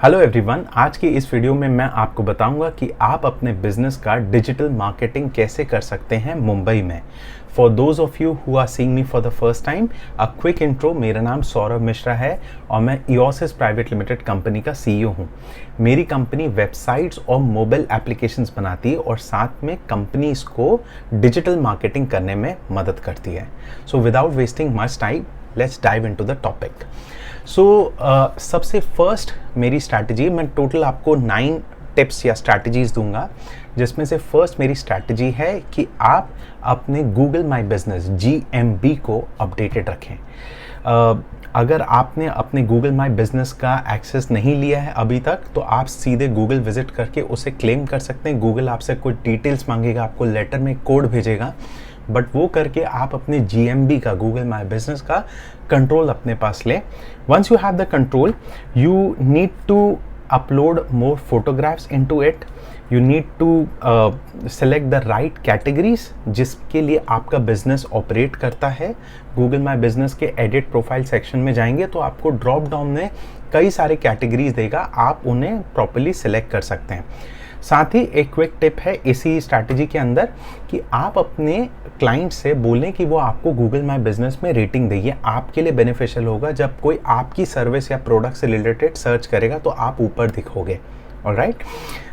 Hello everyone, आज की इस वीडियो में मैं आपको बताऊंगा कि आप अपने बिजनेस का डिजिटल मार्केटिंग कैसे कर सकते हैं मुंबई में। For those of you who are seeing me for the first time, a quick intro. मेरा नाम सौरभ मिश्रा है और मैं इओसिस प्राइवेट लिमिटेड कंपनी का सीईओ हूं। मेरी कंपनी वेबसाइट्स और मोबाइल एप्लीकेशंस बनाती है और साथ में कंपनीज को डिजिटल मार्केटिंग करने में मदद करती है। So without wasting much time, let's dive into the topic. सबसे फर्स्ट मेरी स्ट्रैटेजी, मैं टोटल आपको 9 टिप्स या स्ट्रैटेजीज दूंगा, जिसमें से फर्स्ट मेरी स्ट्रैटेजी है कि आप अपने गूगल माई बिजनेस GMB को अपडेटेड रखें। अगर आपने अपने गूगल माई बिजनेस का एक्सेस नहीं लिया है अभी तक, तो आप सीधे गूगल विजिट करके उसे क्लेम कर सकते हैं। गूगल आपसे कुछ डिटेल्स मांगेगा, आपको लेटर में कोड भेजेगा, बट वो करके आप अपने GMB का, गूगल माई बिजनेस का कंट्रोल अपने पास लें। Once you have the control, you need to upload more photographs into it. You need to select the right categories जिसके लिए आपका बिजनेस ऑपरेट करता है। गूगल माई बिजनेस के एडिट प्रोफाइल सेक्शन में जाएंगे तो आपको ड्रॉप डाउन में कई सारे कैटेगरीज देगा, आप उन्हें प्रॉपर्ली सिलेक्ट कर सकते हैं। साथ ही एक क्विक टिप है इसी स्ट्रैटेजी के अंदर कि आप अपने क्लाइंट से बोलें कि वो आपको गूगल माई बिजनेस में रेटिंग दे। ये आपके लिए बेनिफिशियल होगा। जब कोई आपकी सर्विस या प्रोडक्ट से रिलेटेड सर्च करेगा तो आप ऊपर दिखोगे। ऑलराइट,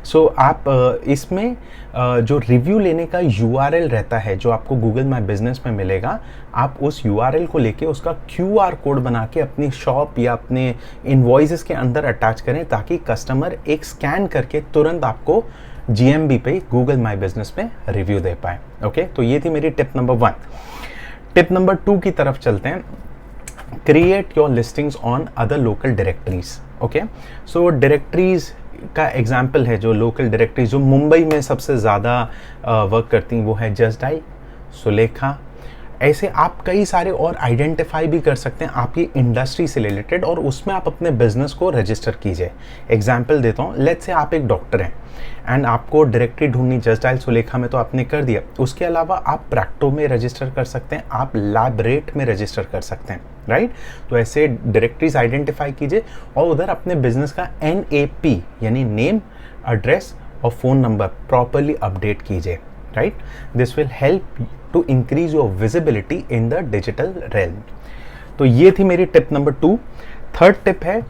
सो आप इसमें जो रिव्यू लेने का URL रहता है जो आपको गूगल माई बिजनेस में मिलेगा, आप उस URL को लेके उसका QR कोड बना के अपनी शॉप या अपने इनवॉइसेस के अंदर अटैच करें, ताकि कस्टमर एक स्कैन करके तुरंत आपको GMB पे गूगल माई बिजनेस में रिव्यू दे पाए। ओके, तो ये थी मेरी टिप नंबर 1। टिप नंबर 2 की तरफ चलते हैं। Create your listings on other local directories. Okay, so directories का एग्जाम्पल है जो लोकल डायरेक्टरी जो मुंबई में सबसे ज़्यादा वर्क करती हैं, वो है जस्ट डायल, सुलेखा। ऐसे आप कई सारे और आइडेंटिफाई भी कर सकते हैं आपकी इंडस्ट्री से रिलेटेड, और उसमें आप अपने बिजनेस को रजिस्टर कीजिए। एग्जाम्पल देता हूँ, लेट्स से आप एक डॉक्टर हैं एंड आपको डायरेक्टरी ढूंढनी जस्ट डायल सुलेखा में, तो आपने कर दिया। उसके अलावा आप प्रैक्टो में रजिस्टर कर सकते हैं, आप लैबरेट में रजिस्टर कर सकते हैं, राइट। तो ऐसे डायरेक्टरीज आइडेंटिफाई कीजिए और उधर अपने बिजनेस का NAP यानी नेम, एड्रेस और फ़ोन नंबर प्रॉपरली अपडेट कीजिए, right. This will help to increase your visibility in the digital realm. तो ये थी मेरी टिप नंबर 2। थर्ड टिप है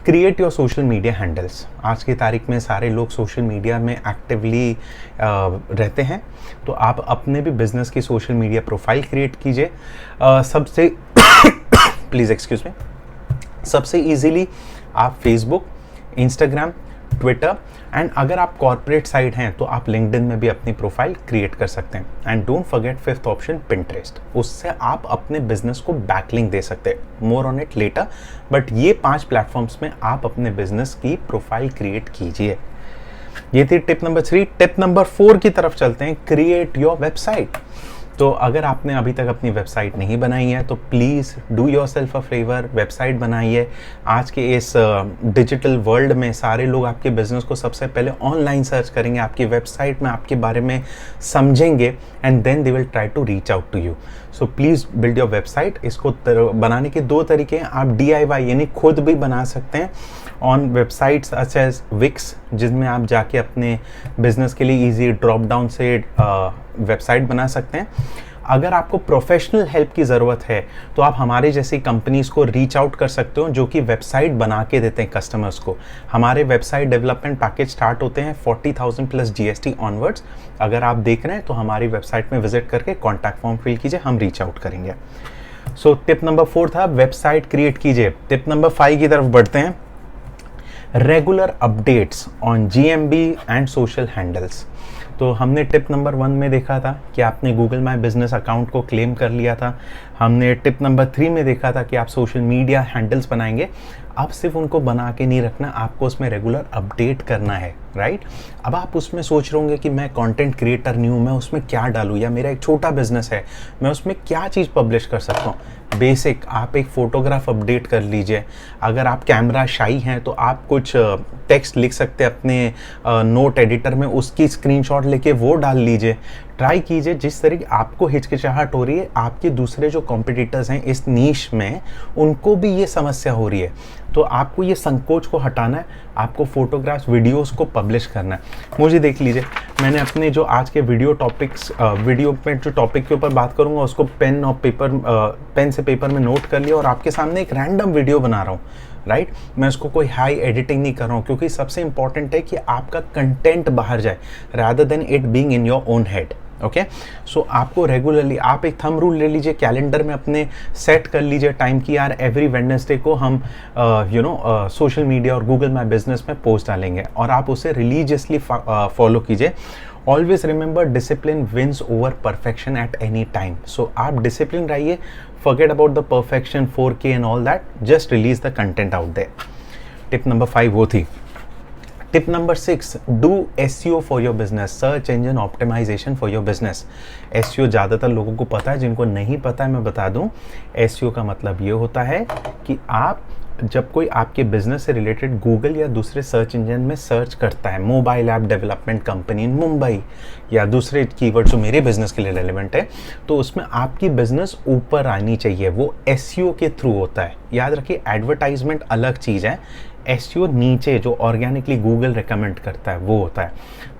create your social media handles. आज की तारीख में सारे लोग सोशल मीडिया में एक्टिवली रहते हैं, तो आप अपने भी बिजनेस की सोशल मीडिया प्रोफाइल क्रिएट कीजिए। सबसे प्लीज़ एक्सक्यूज मी, सबसे इजीली आप फेसबुक, इंस्टाग्राम, ट्विटर एंड अगर आप कॉर्पोरेट साइट हैं तो आप लिंक्डइन में भी अपनी प्रोफाइल क्रिएट कर सकते हैं। And don't forget fifth option, Pinterest. उससे आप अपने बिजनेस को बैकलिंक दे सकते हैं। More on it later, but ये 5 प्लेटफॉर्म्स में आप अपने बिजनेस की प्रोफाइल क्रिएट कीजिए। ये थी टिप नंबर 3। टिप नंबर 4 की तरफ चलते हैं, क्रिएट योर वेबसाइट। तो अगर आपने अभी तक अपनी वेबसाइट नहीं बनाई है तो please do yourself a favour, website बनाइए। आज के इस डिजिटल वर्ल्ड में सारे लोग आपके बिजनेस को सबसे पहले ऑनलाइन सर्च करेंगे, आपकी वेबसाइट में आपके बारे में समझेंगे and then they will try to reach out to you. So please build your website. इसको बनाने के 2 तरीके हैं। आप DIY यानी खुद भी बना सकते हैं on websites such as Wix, जिसमें आप जाके अपने बिजनेस के लिए ईजी ड्रॉप डाउन से वेबसाइट बना सकते हैं। अगर आपको प्रोफेशनल हेल्प की ज़रूरत है तो आप हमारे जैसी कंपनीज़ को रीच आउट कर सकते हो जो कि वेबसाइट बना के देते हैं कस्टमर्स को। हमारे वेबसाइट डेवलपमेंट पैकेज स्टार्ट होते हैं 40,000 प्लस GST ऑनवर्ड्स। अगर आप देख रहे हैं तो हमारी वेबसाइट में विजिट करके कॉन्टैक्ट फॉर्म फिल कीजिए, हम रीच आउट करेंगे। सो टिप नंबर 4 था वेबसाइट क्रिएट कीजिए। टिप नंबर 5 की तरफ बढ़ते हैं, regular updates on GMB and social handles. तो हमने टिप नंबर 1 में देखा था कि आपने गूगल माई बिजनेस अकाउंट को क्लेम कर लिया था। हमने टिप नंबर 3 में देखा था कि आप सोशल मीडिया हैंडल्स बनाएंगे। अब सिर्फ उनको बना के नहीं रखना, आपको उसमें रेगुलर अपडेट करना है, राइट। अब आप उसमें सोच रहे होंगे कि मैं कंटेंट क्रिएटर नहीं हूँ, मैं उसमें क्या डालूँ, या मेरा एक छोटा बिजनेस है, मैं उसमें क्या चीज़ पब्लिश कर सकता हूँ। बेसिक आप एक फ़ोटोग्राफ अपडेट कर लीजिए। अगर आप कैमरा शाई हैं तो आप कुछ टेक्स्ट लिख सकते हैं अपने नोट एडिटर में, उसकी स्क्रीनशॉट लेके वो डाल लीजिए। ट्राई कीजिए। जिस तरीके आपको हिचकिचाहट हो रही है, आपके दूसरे जो कॉम्पिटिटर्स हैं इस नीश में, उनको भी ये समस्या हो रही है। तो आपको ये संकोच को हटाना है, आपको फोटोग्राफ्स वीडियोस को पब्लिश करना है। मुझे देख लीजिए, मैंने अपने जो आज के वीडियो में जो टॉपिक के ऊपर बात करूंगा उसको पेन से पेपर में नोट कर लिया और आपके सामने एक रैंडम वीडियो बना रहा हूँ, राइट। मैं उसको कोई हाई एडिटिंग नहीं कर रहा हूँ, क्योंकि सबसे इंपॉर्टेंट है कि आपका कंटेंट बाहर जाए rather than it being in your own head. Okay, so आपको रेगुलरली आप एक थंब रूल ले लीजिए, कैलेंडर में अपने सेट कर लीजिए टाइम की, यार एवरी वेडनेसडे को हम सोशल मीडिया और गूगल माई बिजनेस में पोस्ट डालेंगे, और आप उसे रिलीजियसली फॉलो कीजिए। Always remember, discipline wins over perfection at any time. So आप डिसिप्लिन रहिए, forget about the perfection 4K and all that, just release the content out there. Tip number 5 वो थी। Tip number 6, do SEO for your business, search engine optimization for your business। SEO ज़्यादातर लोगों को पता है, जिनको नहीं पता है मैं बता दूं। SEO का मतलब ये होता है कि आप जब कोई आपके बिजनेस से रिलेटेड गूगल या दूसरे सर्च इंजन में सर्च करता है, मोबाइल ऐप डेवलपमेंट कंपनी इन मुंबई या दूसरे कीवर्ड जो मेरे बिजनेस के लिए रेलेवेंट है, तो उसमें आपकी बिजनेस ऊपर आनी चाहिए। वो SEO के थ्रू होता है। याद रखिए, एडवर्टाइजमेंट अलग चीज़ है, SEO नीचे जो ऑर्गेनिकली गूगल रिकमेंड करता है वो होता है।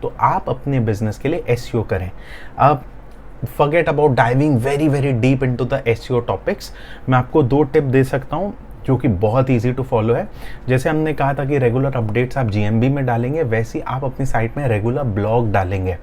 तो आप अपने बिजनेस के लिए SEO करें। अब forget about diving very deep into the SEO topics। मैं आपको 2 टिप दे सकता हूँ जो कि बहुत ईजी टू फॉलो है। जैसे हमने कहा था कि रेगुलर अपडेट्स आप GMB में डालेंगे, वैसे ही आप अपनी साइट में रेगुलर ब्लॉग डालेंगे।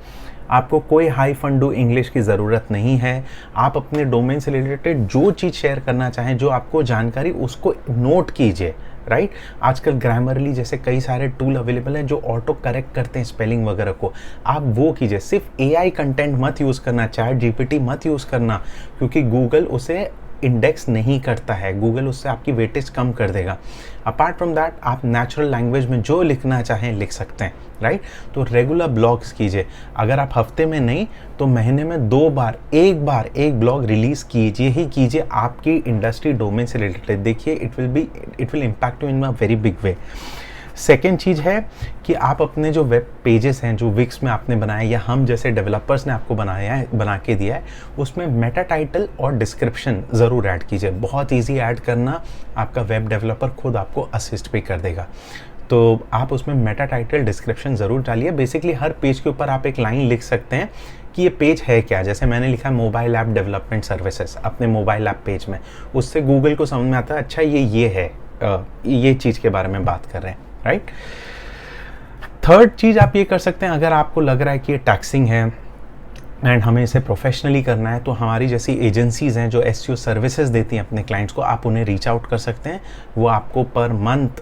आपको कोई हाई फंडू इंग्लिश की ज़रूरत नहीं है। आप अपने डोमेन से रिलेटेड जो चीज़ शेयर करना चाहें, जो आपको जानकारी, उसको नोट कीजिए, राइट। आजकल ग्रामरली जैसे कई सारे टूल अवेलेबल हैं जो ऑटो करेक्ट करते हैं स्पेलिंग वगैरह को, आप वो कीजिए। सिर्फ AI कंटेंट मत यूज़ करना, ChatGPT मत यूज़ करना, क्योंकि गूगल उसे इंडेक्स नहीं करता है, गूगल उससे आपकी वेटेज कम कर देगा। अपार्ट फ्रॉम दैट, आप नेचुरल लैंग्वेज में जो लिखना चाहें लिख सकते हैं, राइट। तो रेगुलर ब्लॉग्स कीजिए। अगर आप हफ्ते में नहीं तो महीने में 2 बार एक ब्लॉग रिलीज कीजिए ही कीजिए, आपकी इंडस्ट्री डोमेन से रिलेटेड। देखिए, it will impact you in a very big way. Second चीज़ है कि आप अपने जो वेब पेजेस हैं जो विक्स में आपने बनाए या हम जैसे डेवलपर्स ने आपको बना के दिया है, उसमें मेटा टाइटल और डिस्क्रिप्शन ज़रूर ऐड कीजिए। बहुत इजी ऐड करना, आपका वेब डेवलपर खुद आपको असिस्ट भी कर देगा। तो आप उसमें मेटा टाइटल डिस्क्रिप्शन ज़रूर डालिए। बेसिकली हर पेज के ऊपर आप एक लाइन लिख सकते हैं कि ये पेज है क्या। जैसे मैंने लिखा है मोबाइल ऐप डेवलपमेंट सर्विसेज अपने मोबाइल ऐप पेज में, उससे गूगल को समझ में आता है अच्छा ये है, ये चीज़ के बारे में बात कर रहे हैं, राइट। थर्ड चीज़ आप ये कर सकते हैं, अगर आपको लग रहा है कि ये टैक्सिंग है एंड हमें इसे प्रोफेशनली करना है, तो हमारी जैसी एजेंसीज़ हैं जो SEO सर्विसेज देती हैं अपने क्लाइंट्स को, आप उन्हें रीच आउट कर सकते हैं। वो आपको पर मंथ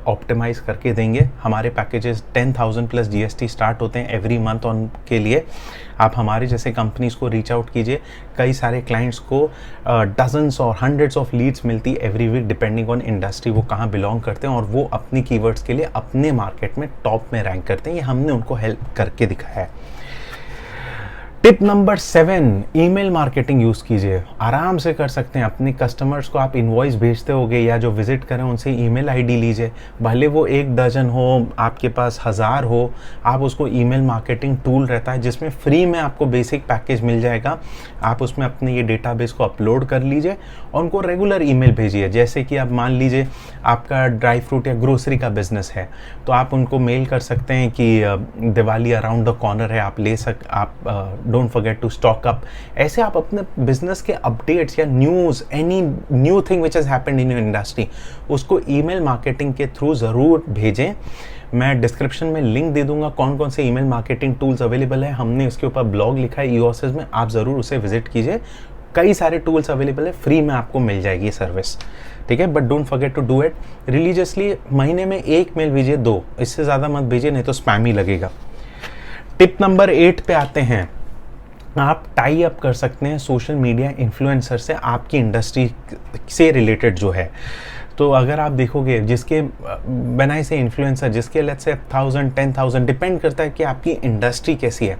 ऑप्टिमाइज़ करके देंगे। हमारे पैकेजेस 10,000 प्लस GST स्टार्ट होते हैं एवरी मंथ ऑन के लिए। आप हमारे जैसे कंपनीज़ को रीच आउट कीजिए। कई सारे क्लाइंट्स को डजन्स और हंड्रेड्स ऑफ लीड्स मिलती है every week, depending on industry वो कहाँ बिलोंग करते हैं, और वो अपनी कीवर्ड्स के लिए अपने मार्केट में टॉप में रैंक करते हैं। ये हमने उनको हेल्प करके दिखाया है। Tip number 7, email marketing use कीजिए। आराम से कर सकते हैं। अपने कस्टमर्स को आप इनवॉइस भेजते होगे या जो विजिट करें उनसे ईमेल आईडी लीजिए, भले वो 1 दर्जन हो, आपके पास 1000 हो। आप उसको ईमेल मार्केटिंग टूल रहता है जिसमें फ्री में आपको बेसिक पैकेज मिल जाएगा। आप उसमें अपने ये डेटाबेस को अपलोड कर लीजिए और उनको रेगुलर ईमेल भेजिए। जैसे कि आप मान लीजिए आपका ड्राई फ्रूट या ग्रोसरी का बिजनेस है, तो आप उनको मेल कर सकते हैं कि दिवाली अराउंड द कॉर्नर है, आप don't forget to stock up. ऐसे आप अपने बिजनेस के अपडेट्स या news, any new thing which has happened in your industry, उसको ईमेल मार्केटिंग के थ्रू ज़रूर भेजें। मैं डिस्क्रिप्शन में लिंक दे दूंगा कौन कौन से ईमेल मार्केटिंग टूल्स अवेलेबल है। हमने इसके ऊपर ब्लॉग लिखा है ईओएसएस में, आप ज़रूर उसे विजिट कीजिए। कई सारे टूल्स अवेलेबल है, फ्री में आपको मिल जाएगी ये सर्विस, ठीक है। But don't forget to do it religiously. महीने में 1 मेल भेजिए, 2, इससे ज़्यादा मत भेजिए, नहीं तो स्पैम ही लगेगा। टिप नंबर 8 पे आते हैं। आप टाई अप कर सकते हैं सोशल मीडिया इन्फ्लुएंसर से, आपकी इंडस्ट्री से रिलेटेड जो है। तो अगर आप देखोगे जिसके बनाए से इन्फ्लुएंसर जिसके लेट्स से 1000 10,000 डिपेंड करता है कि आपकी इंडस्ट्री कैसी है,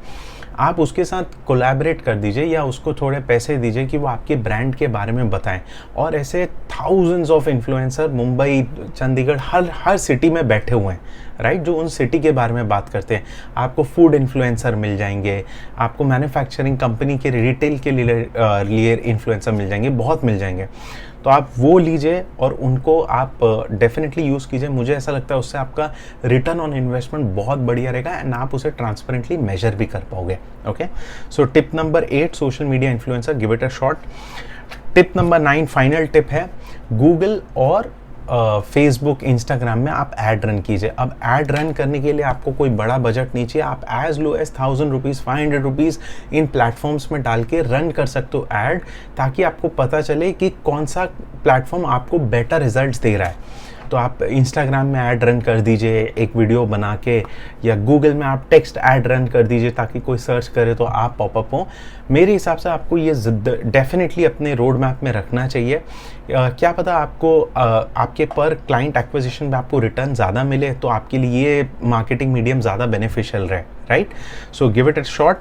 आप उसके साथ कोलैबोरेट कर दीजिए या उसको थोड़े पैसे दीजिए कि वो आपके ब्रांड के बारे में बताएं। और ऐसे thousands of influencer Mumbai, Chandigarh, her city में बैठे हुए हैं, राइट, जो उन सिटी के बारे में बात करते हैं। आपको फूड इन्फ्लुएंसर मिल जाएंगे, आपको मैन्युफैक्चरिंग कंपनी के रिटेल के लिए इन्फ्लुएंसर मिल जाएंगे, बहुत मिल जाएंगे। तो आप वो लीजिए और उनको आप डेफिनेटली यूज़ कीजिए। मुझे ऐसा लगता है उससे आपका रिटर्न ऑन इन्वेस्टमेंट बहुत बढ़िया रहेगा एंड आप उसे ट्रांसपेरेंटली मेजर भी कर पाओगे। Okay, so tip number 8, social media influencer, give it a shot. Tip number 9, final tip है, गूगल और फेसबुक, इंस्टाग्राम में आप ऐड रन कीजिए। अब ऐड रन करने के लिए आपको कोई बड़ा बजट नहीं चाहिए, आप as low as 1000 rupees, 500 rupees in platforms में डाल के रन कर सकते हो ऐड, ताकि आपको पता चले कि कौन सा प्लेटफॉर्म आपको बेटर रिजल्ट्स दे रहा है। तो आप इंस्टाग्राम में ऐड रन कर दीजिए एक वीडियो बना के, या गूगल में आप टेक्स्ट ऐड रन कर दीजिए ताकि कोई सर्च करे तो आप पॉपअप हो। मेरे हिसाब से आपको ये डेफिनेटली अपने रोड मैप में रखना चाहिए। क्या पता आपको आपके पर क्लाइंट एक्विजिशन में आपको रिटर्न ज़्यादा मिले, तो आपके लिए ये मार्केटिंग मीडियम ज़्यादा बेनिफिशियल रहे, right. So give it a shot.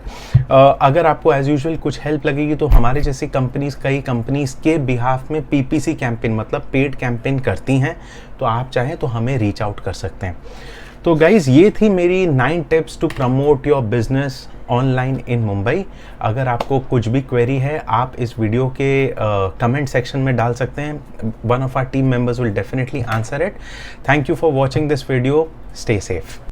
अगर आपको एज यूजुअल कुछ हेल्प लगेगी तो हमारे जैसी कंपनीज, कई कंपनीज के बिहाफ में पीपीसी कैंपेन मतलब पेड कैंपेन करती हैं, तो आप चाहें तो हमें रीच आउट कर सकते हैं। तो गाइज, ये थी मेरी 9 tips to promote your business online in Mumbai. अगर आपको कुछ भी क्वेरी है आप इस वीडियो के कमेंट सेक्शन में डाल सकते हैं। One of our team members will definitely answer it. Thank you for watching this video. Stay safe.